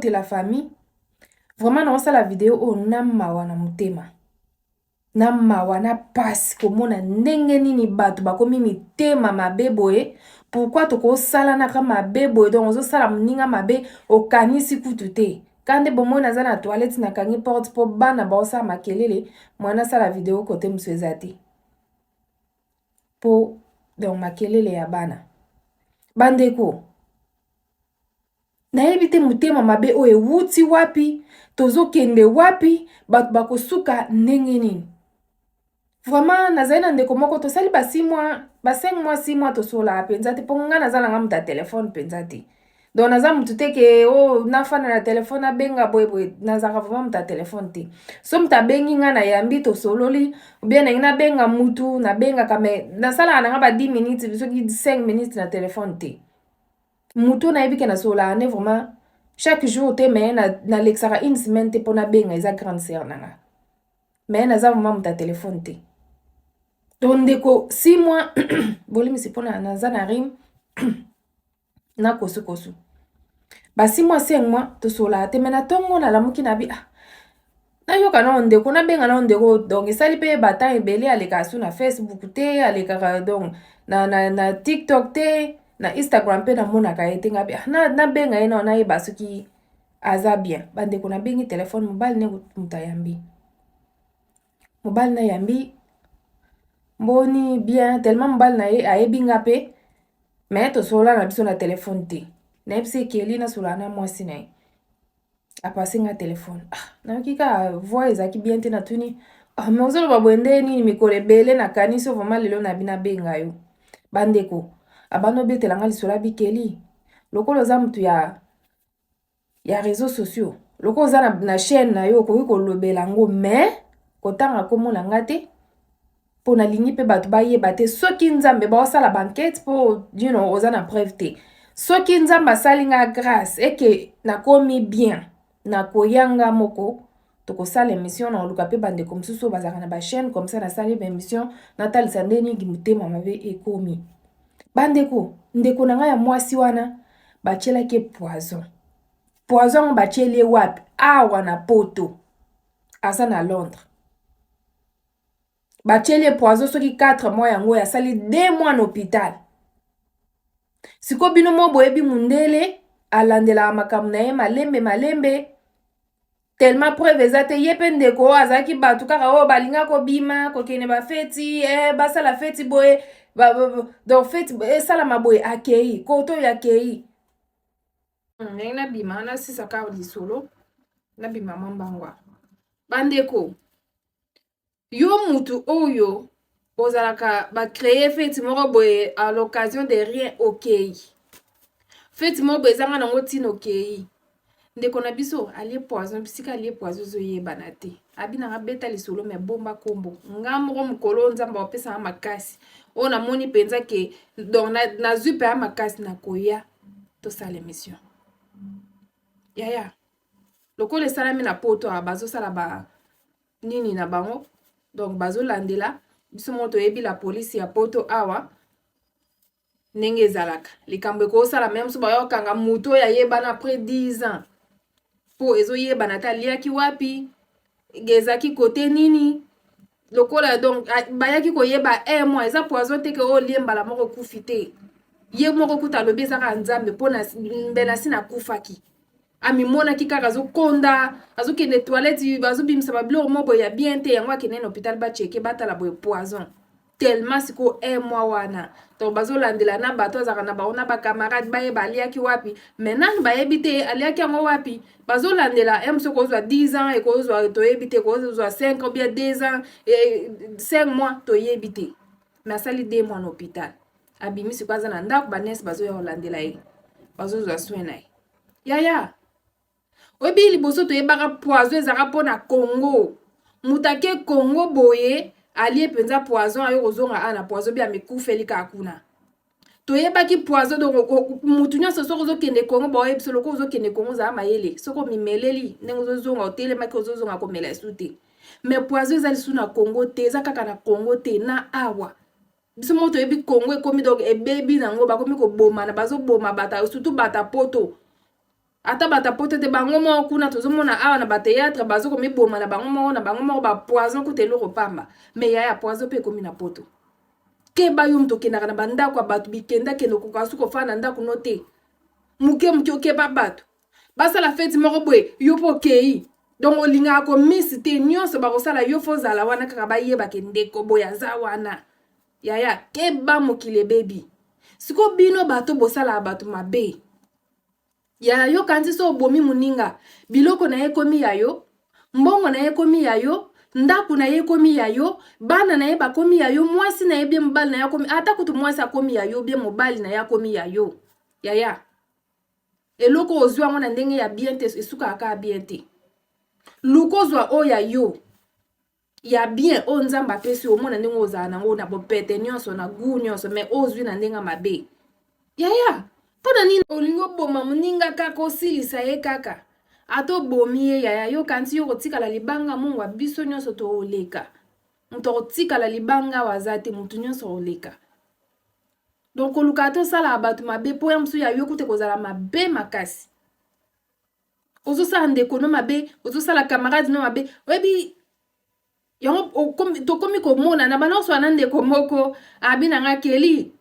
côté la famille vraiment na osala vidéo o na mawa na mutema na mawa na pasi komona ndenge nini bato bakomi mitema mabe boye pourquoi tokosalanaka mabe boye donc ozosala moninga mabe okanisi kutu te kande bomoi naza na toilette nakangi porte mpo bana baosala makelele mwana asala video kote mosu eza te mpo donc makelele ya bana bandeko nayebi te motema mabe oyo ewuti wapi tozokende wapi bato bakosuka ndenge nini vraiment nazali na ndeko moko tosali ba 5 mois 6 mois tosola penza te mpo nga nazalanga mutu ya telefone penza te donc naza mutu te ke nafana na telefone abenga boyeboye nazalaka vraiment mutu ya telefone te so mutu abengi nga nayambi tosololi obien nangi nabenga mutu nabengaka me nasalaka nanga ba 10 minutes soki 5 minutes na telefone te mutu nayebi ke nasolaka ne vraiment chaque jour te me nalekisaka une semaine te mpo nabenga eza grande sœur nanga me naza vraiment mutu ya telefone te donc ndeko 6 mois bolimisi mpona naza na rime na kosu ba 6 mois 5 mois tosolaka te me na ntongo nalamuki nabi nayoka nao ndeko nabenga nao ndeko donc esali mpe batemps ebele alekaka su na Facebook te alekaka donc na TikTok te na Instagram mpe namonaka ye te ngabi nabenga ye nao nayeba soki aza bien bandeko nabengi telefone mobali ne mutu ayambi mobali nayambi mboni bien tellement mobali na ye ayebi nga mpe me tosola na biso na telefone te nayebi se ekeli nasolaka na mwasi na ye apase nga telefone nayoki kaka voi ezalaki bien te natuni me ozoloba boye nde nini mikolo ebele nakanisi vraiment lelo nabi nabenga yo bandeko abandi obetelanga lisolo abikeli lokolo oza mutu ya réseaux sociaux lokolo oza na chaîne na yo okoki kolobela yango me kotanga komona nga te mpo nalingi mpe bato bayeba te soki nzambe baosala bankete mpo oza na preuve te soki nzambe asali nga grâce eke nakomi bien nakoyanga moko tokosala émission na oluka mpe bandeko mosusu bazalaka na bachaîne comme ça nasali baémission natalisa nde nini motema mabe ekomi bandeko ndeko na ngai ya mwasi wana batielaki poison yango batieli ye wapi awa na poto aza na Londres batieli ye poison soki 4 mois yango asali 2 mois na hôpital siko bino mo boyebi mundele alandelaka makambo na ye malembe tellement preuve eza te ye mpe ndeko azalaki bato kaka oyo balinga kobima kokende bafeti basala feti boye donc feti esalama boye akei koto oyo akei ndenge nabima nasisaka lisolo nabima mambangwa bandeko yo mutu oyo ozalaka bacreye feti moko boye à l'occasion de rien okei feti moko boye ezanga nango ntina okei ndeko na biso alie poison bisika alie poison ozoyebana te abinanga beta lisolo me bomba kombo nga moko mokolo nzambe apesanga makasi oyo namoni mpenza ke donc nazwi mpe ya makasi nakoya tosala émission yaya lokola esalami na poto bazosala ba nini na bango donc bazolandela biso moko toyebi la polisi ya poto awa ndenge ezalaka likambo ekosala meme so bayokanga moto oyo ayebana après 10 ans po ezoyebana te aliaki wapi gezaki kote nini lokola donc bayaki koyeba 1 mois eza poison te ke oyo lie mbala moko kufi te ye moko kuta alobi ezaka nzambe mpo mbela si nakufaki amimonaki kaka azokonda azokende toilette bazobimisa babiloko moko boye ya bien te yango akende na hôpital bacheke batala boye poison tellement siko 1 mois wana donc bazolandela na bato azalaka na bango na bakamarade bayeba aliaki wapi mais nani bayebi te aliaki yango wapi bazolandela m soko ozwa 10 ans ekozwa toyebi te ekozwa 5 ou bien 2 ans 5 mois toyebi te mais asali 2 mois na hôpital abimi siko aza na ndako banesi bazoya kolandela ye bazozwa soin na ye yaya oyebi liboso toyebaka poison ezalaka mpona Congo mutake Congo boye alie penza poison ayo kozonga ana poison bia mikufeli kaka kuna toyebaki poison donc mutu nyonso soko ozokende Congo baoyebi so loko ozokende Congo ozala mayele soko mimeleli ndenge ozozonga otelemaki ozozonga komela esu te mais poison ezali su na Congo te eza kaka na Congo te na awa biso moko toyebi Congo ekomi donc ebebi nango bakomi kobomana bazoboma bata surtout bata poto ata bata poto te bango moko kuna tozomona awa na bateatre bazoko miboma na bango moko na bango moko bapoison kuta eloko pamba me yaya poison mpe ekomi na poto keba yo mutu okendaka na bandako ya bato bikenda kende okoka su kofanda na ndako no te muke okeba bato basala feti moko boye yo mpo okei donc olingaka komisi te nyonso bakosala yo fo ozala wana kaka bayebake ndeko boye aza wana yaya keba mokili ebebi siko bino bato bosalaka bato mabe yaya yo kanti so obomi moninga biloko na ye komi ya yo mbongo na ye komi ya yo ndako na ye komi ya yo bana na ye bakomi ya yo mwasi na ye bie mobali na ye akomi ata kutu mwasi akomi ya yo bie mobali na ye akomi ya yo yaya eloko ozwi yango na ndenge ya bien te esukaka kaka bien te luka ozwa oyo ya yo ya bien oyo nzambe apesi omona ndenge ozala nango na bopete nyonso na gu nyonso me ozwi na ndenge mabe yaya mpona nini olingi oboma moninga kaka osilisa ye kaka ata obomi ye yaya yo kanti yo kotikala libanga mungu biso nyonso tooleka moto akotikala libanga awa aza te motu nyonso oleka donc koluka ata osalaka bato mabe mpo ya mosusu ya yo kute kozala mabe makasi ozosala ndeko no mabe ozosala camarade no mabe oyebi yango tokomi komona na banonso wana ndeko moko abi na nga keli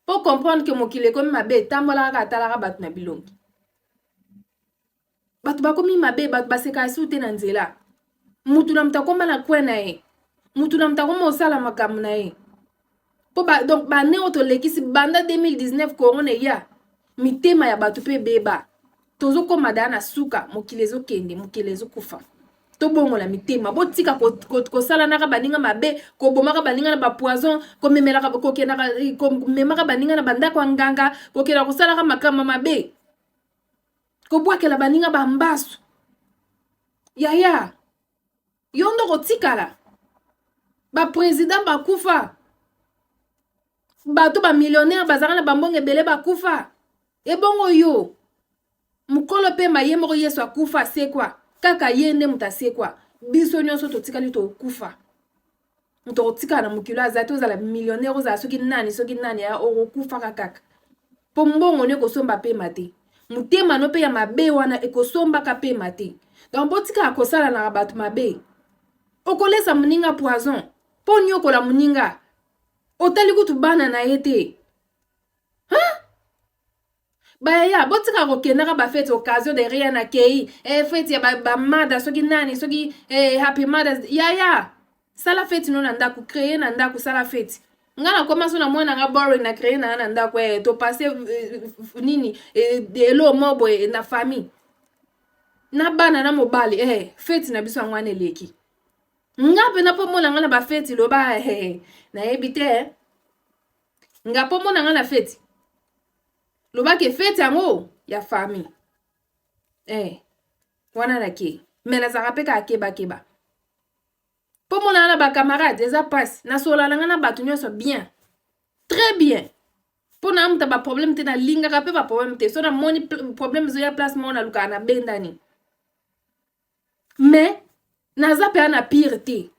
po comprendre ke mokili ekomi mabe etambolaka kaka atalaka bato na bilongi bato bakomi mabe bato basekaka su te na nzela mutu na mutu akoma na kwe na ye mutu na mutu akoma osala makambo na ye po donc bane oyo tolekisi banda 2019 corona eya mitema ya bato mpe ebeba tozokoma daa na suka mokili ezokende mokili ezokufa tobongola mitema botika kosalanaka baninga mabe kobomaka baninga na bapoison komemaka baninga na bandako ya nganga kokenda kosalaka makambo mabe kobwakela baninga bambasu yaya yo ndo kotikala bapresident bakufa bato bamillionnaire bazalaka na bambongo ebele bakufa ebongo yo mokolo mpe maye moko yesu akufa asekwa kaka ye nde moto asekwa biso nyonso totikali tokufa moto kotikala na mokilo aza te ozala millionnaire ozala soki nani ya okokufaka kaka mpo mbongo no ekosomba pema te motema no mpe ya mabe wana ekosombaka pema te donc botikala kosalanaka bato mabe okolesa moninga poison mpo nyokola moninga otali kutu bana na ye te baya botika kokendaka bafete occasion de rien akei fete ya bamada soki nani soki happy mothers yaya sala fete no na ndako créer na ndako sala fete nga na koma so na mwana nga boring na créer na ndako to passer nini elo mobo na famille na bana na mobali fete na biso ngwana eleki nga pe na pomona nga na bafete loba na yebi te nga pomona nga na fete loba ke fete yango ya famille wana na ke me nazaka mpe kaka keba mpo monana na bacamarade eza mpasi nasolananga na bato nyonso bien très bien mpo na amuta baproblème te nalingaka mpe baproblème te so namoni problème ezoya place moko nalukaka na bendani me naza mpe ana pire te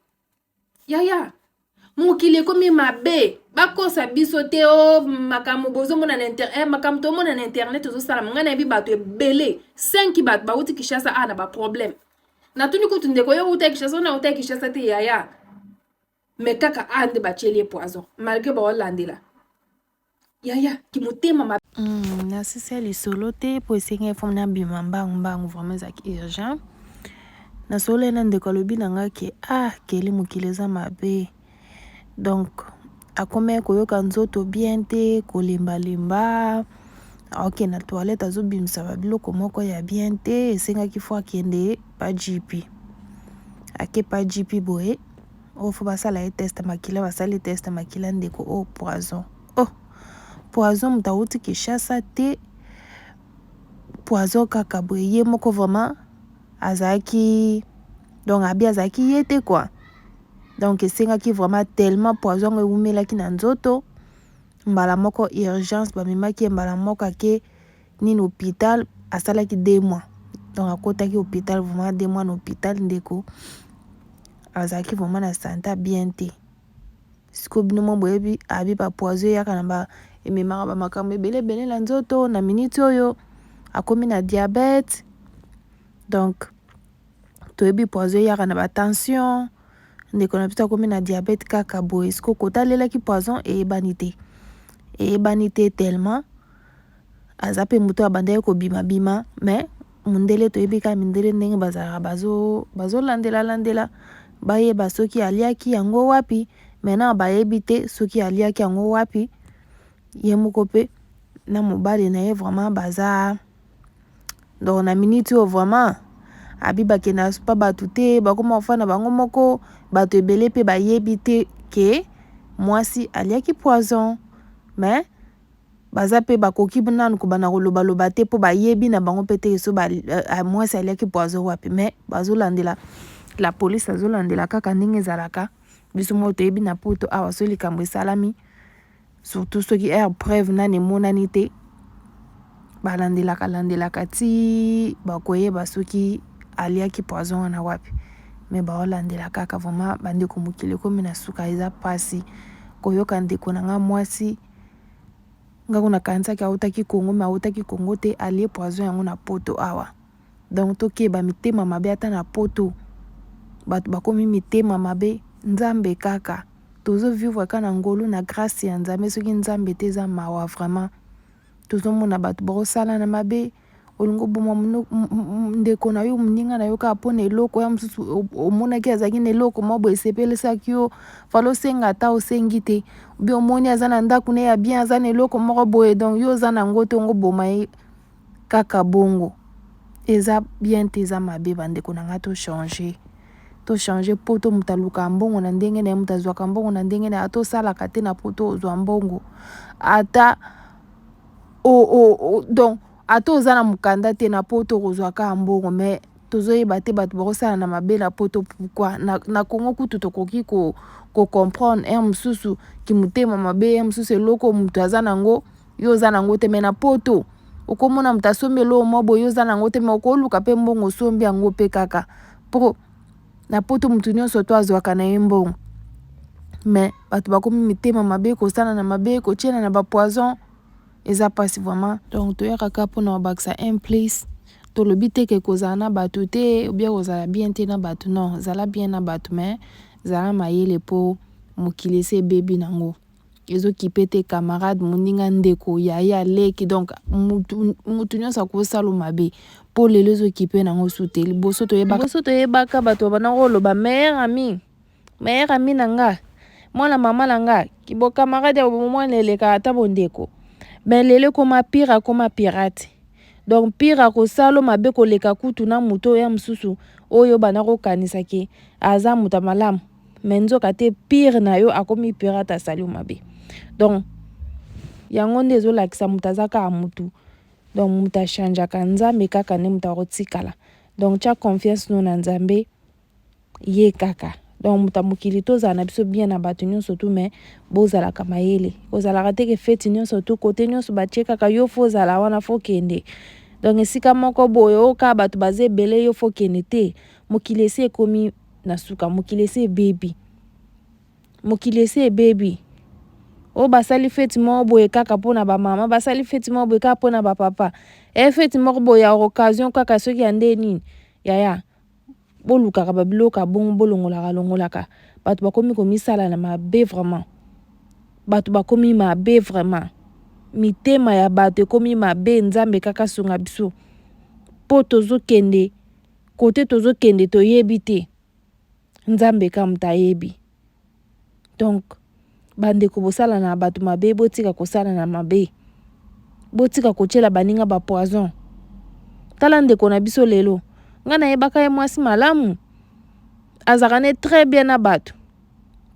yaya mokili ekomi mabe bakosa biso te makambo bozomona na makambo tomona na internet ozosala ngai nayebi bato ebele 5 bato bauti Kinshasa na baproblème natuni kutu ndeko yo uta Kinshasa na uta Kinshasa te yaya me kaka nde batieli poison malgré baolandela yaya kimotema mabe nasisi ya lisolo te po esengi efome na bima mbangu vraiment ezalaki urgent nasolo ena ndeko alobi na nga ke keli mokili eza mabe donc akomi koyoka nzoto bien te kolembalemba akokende na toilette azobimisa babiloko moko ya bien te esengaki fo akende pa GP ake pa GP boye ofo basala ye test makila basali test makila ndeko poison poison moto awuti Kinshasa te poison kaka boye ye moko vraiment azalaki donc abi azalaki ye te quoi donc esengaki vraiment tellement poison ewumelaki na nzoto mbala moko urgence bamemaki mbala moko ake nini hôpital asalaki 2 mois donc akotaki hôpital vraiment 2 mois na hôpital ndeko azalaki vraiment na santé bien te siko bino mo boyebi abi ba poison yaka na ba ememaka bamakambo ebele na nzoto na minute oyo akomi na diabète donc toyebi poison eyaka na batension ndeko na biso akomi na diabète kaka boye siko kotalelaki poison eyebani te tellement aza mpe moto abandaki kobima mais mundele toyebi kaka mindele ndenge bazalaka bazolandela bayeba soki aliaki yango wapi maintenant bayebi te soki aliaki yango wapi ye moko mpe na mobali na ye vraiment baza donc na minute oyo vraiment abi bakenda pa bato te bakoma kofanda bango moko bato ebele mpe bayebi te ke mwasi aliaki poison mais baza mpe bakoki nanu kobana kolobaloba te mpo bayebi na bango mpe te so mwasi aliaki poison wapi mais bazolandela la police azolandela kaka ndenge ezalaka biso moko toyebi na poto awa so likambo esalami surtout soki preuve nani emonani te balandelaka ti bakoyeba soki aliaki poison wana wapi mais baolandela kaka vraiment bandeko mokili ekomi na suka eza mpasi koyoka ndeko na nga mwasi ngako na kanisaki autaki Kongo me autaki Kongo te alie poison yango na poto awa donc tokeba mitema mabe ata na poto bato bakomi mitema mabe nzambe kaka tozovivre ka na ngolu na grâce ya nzambe soki nzambe te eza mawa vraiment tozomona bato bakosala na mabe olingo boma ndeko na yo moninga na yo kaka mpo na eloko ya mosusu omonaki azalaki na eloko moko boye esepelesaki yo fala osenga ata osengi te obi omoni aza na ndako ne ya bien aza na eloko moko boye donc yo oza nango te ongo boma ye kaka bongo eza bien te eza mabe bandeko na nga tochange mpo to moto aluka mbongo na ndenge na ye moto azwaka mbongo na ndenge na ye ata osalaka te na poto ozwa mbongo ata donc ata oza na mokanda te na poto kozwaka mbongo mais tozoyeba te bato bakosala na mabe na poto pourquoi na Kongo kutu tokoki comprendre mosusu kimotema mabe mosusu eloko moto aza nango yo oza nango te mais na poto okomona moto asombi eloko moko boye yo oza nango te mais okoluka mpe mbongo osombi yango mpe kaka mpo na poto moto nyonso to azwaka na ye mbongo mais bato bakomi mitema mabe kosala na mabe kotiela na bapoison eza pasi vraiment donc toyaka kaka mpona kobakisa un place tolobi te ke kozala na bato te obia kozala bien te na bato non zala bien na bato mais zala mayele mpo mokili esi ebebi nango ezokipe te camarade moninga ndeko yaya leki donc mutu nyonso akosala mabe mpo lelo ezokipe nango su te liboso toyebaka bato babanda koloba meilleur ami na nga mwana mama na nga kibo camarade ya mwana eleka ata bondeko mais lelo ekoma pire akoma pirate donc pire akosala mabe koleka kutu na moto oyo ya mosusu oyo bana kokanisa ke aza moto malamu mais nzoka te pire na yo akomi pirate asali mabe donc yango nde ezolakisa moto aza kaka motu donc moto achangeaka nzambe kaka nde moto akotikala donc tia confiance no na nzambe ye kaka donc moto mokili tozala na biso bien na bato nyonso tu mais bozalaka mayele ozalaka te ke feti nyonso tu kote nyonso batie kaka yo fo ozala wana fo kende donc esika moko boye oka bato baza ebele yo fo kende te mokili esi ekomi na suka mokili esi ebebi o basali feti moko boye kaka mpona bamama basali feti moko boye kaka mpona bapapa feti moko boye ya occasion kaka soki ya nde nini yaya bolukaka babiloka bongo bolongolaka bato bakomi komisala na mabe vraiment bato bakomi mabe vraiment mitema ya bato ekomi mabe nzambe kaka sunga biso po tozokende kote tozokende toyebi te nzambe kaka tayebi donc bandeko bosala na bato mabe botika kosala na mabe botika kotiela baninga bapoison tala ndeko na biso lelo nga nayebaka ye mwasi malamu azaka ne très bien na bato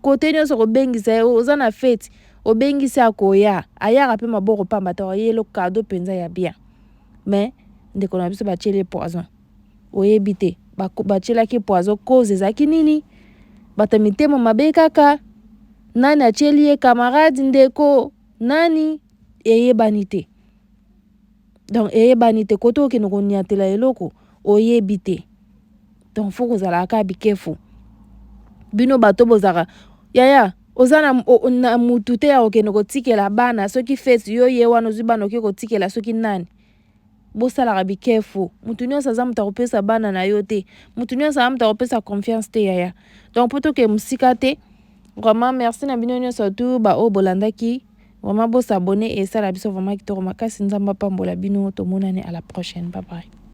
kote nyonso kobengisa ye oza na feti obengisi akoya ayaka mpe maboko pamba te oyelo kado mpenza ya bien mais ndeko na biso batieli poison oyebi te batielaki poison cause ezalaki nini bato mitema mabe kaka nani atieli ye camarade ndeko nani eyebani te donc eyebani te kote okende koniatela eloko oyebi te donc fo kozalaka bikefu bino bato bozaka yaya oza na mutu te ya kokende kotikela bana soki fesi yo ye wana ozwi bana oki kotikela soki nani bosalaka be careful. Mutu nyonso aza mutu akopesa bana na yo te, mutu nyonso aza mutu akopesa confiance te yaya. Donc poto ke musika te. Vraiment merci na bino nyonso tu ba o bolandaki. Vraiment bo s'abonner et ça la biso vraiment kitoko makasi nzamba pambola bino to monane à la prochaine. Bye bye.